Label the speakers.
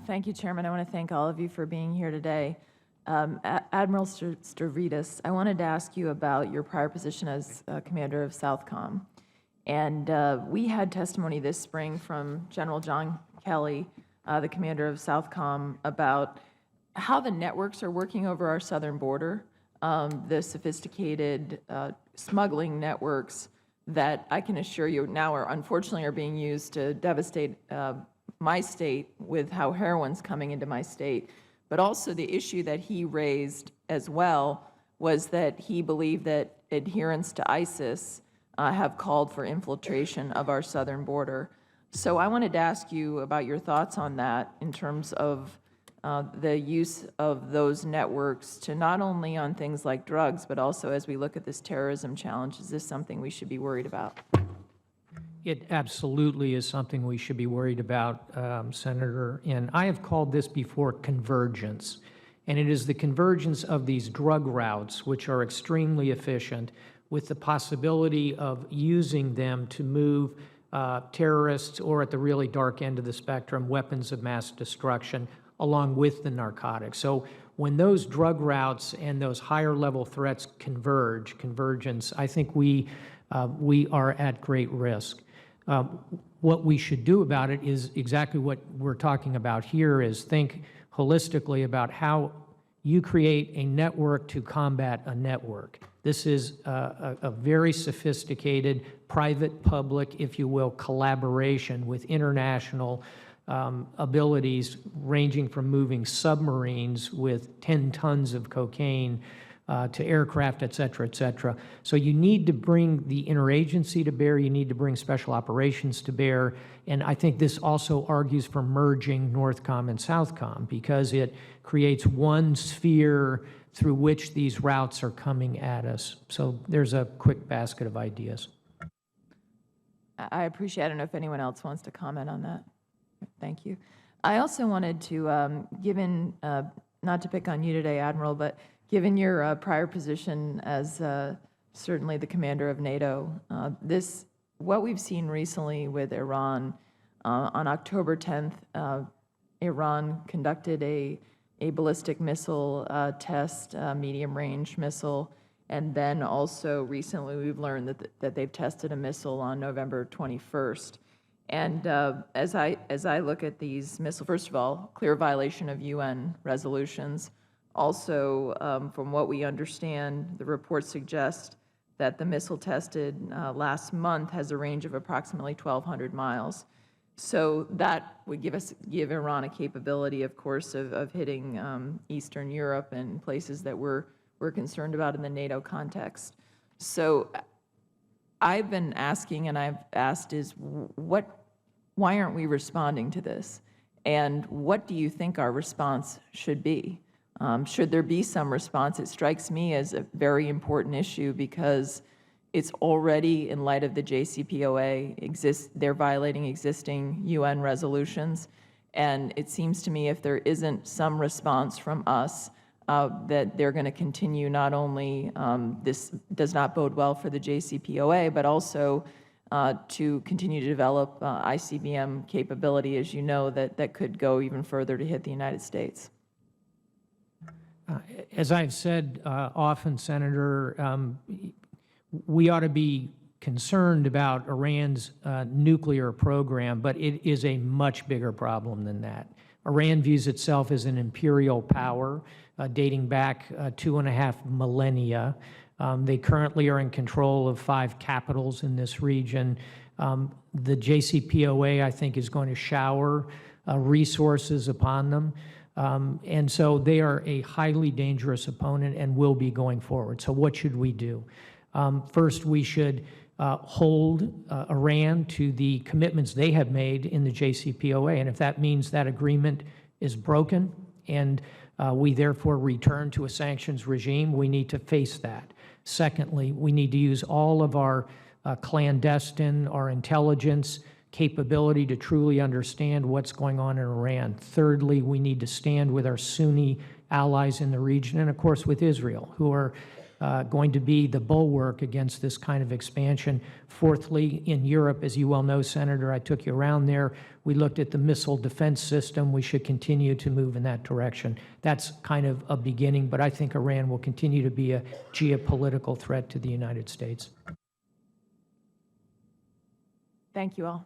Speaker 1: Thank you, Chairman. I want to thank all of you for being here today. Admiral Stavridas, I wanted to ask you about your prior position as commander of SOUTHCOM. And we had testimony this spring from General John Kelly, the commander of SOUTHCOM, about how the networks are working over our southern border, the sophisticated smuggling networks that I can assure you now unfortunately are being used to devastate my state with how heroin's coming into my state. But also the issue that he raised as well was that he believed that adherents to ISIS have called for infiltration of our southern border. So I wanted to ask you about your thoughts on that in terms of the use of those networks to not only on things like drugs, but also as we look at this terrorism challenge. Is this something we should be worried about?
Speaker 2: It absolutely is something we should be worried about, Senator. And I have called this before convergence. And it is the convergence of these drug routes, which are extremely efficient, with the possibility of using them to move terrorists, or at the really dark end of the spectrum, weapons of mass destruction, along with the narcotics. So when those drug routes and those higher level threats convergence, I think we are at great risk. What we should do about it is exactly what we're talking about here, is think holistically about how you create a network to combat a network. This is a very sophisticated private-public, if you will, collaboration with international abilities ranging from moving submarines with 10 tons of cocaine to aircraft, et cetera, et cetera. So you need to bring the interagency to bear, you need to bring special operations to bear, and I think this also argues for merging NORTHCOM and SOUTHCOM, because it creates one sphere through which these routes are coming at us. So there's a quick basket of ideas.
Speaker 1: I appreciate it. I don't know if anyone else wants to comment on that. Thank you. I also wanted to, given, not to pick on you today, Admiral, but given your prior position as certainly the commander of NATO, what we've seen recently with Iran, on October 10th, Iran conducted a ballistic missile test, medium-range missile, and then also recently we've learned that they've tested a missile on November 21st. And as I look at these missiles, first of all, clear violation of UN resolutions. Also, from what we understand, the reports suggest that the missile tested last month has a range of approximately 1,200 miles. So that would give Iran a capability, of course, of hitting Eastern Europe and places that we're concerned about in the NATO context. So I've been asking, and I've asked, why aren't we responding to this? And what do you think our response should be? Should there be some response? It strikes me as a very important issue because it's already, in light of the JCPOA, they're violating existing UN resolutions. And it seems to me if there isn't some response from us, that they're going to continue not only, this does not bode well for the JCPOA, but also to continue to develop ICBM capability, as you know, that could go even further to hit the United States.
Speaker 2: As I've said often, Senator, we ought to be concerned about Iran's nuclear program, but it is a much bigger problem than that. Iran views itself as an imperial power dating back 2.5 millennia. They currently are in control of 5 capitals in this region. The JCPOA, I think, is going to shower resources upon them. And so they are a highly dangerous opponent and will be going forward. So what should we do? First, we should hold Iran to the commitments they have made in the JCPOA. And if that means that agreement is broken and we therefore return to a sanctions regime, we need to face that. Secondly, we need to use all of our clandestine, our intelligence capability to truly understand what's going on in Iran. Thirdly, we need to stand with our Sunni allies in the region and, of course, with Israel, who are going to be the bulwark against this kind of expansion. Fourthly, in Europe, as you well know, Senator, I took you around there. We looked at the missile defense system. We should continue to move in that direction. That's kind of a beginning, but I think Iran will continue to be a geopolitical threat to the United States.
Speaker 1: Thank you all.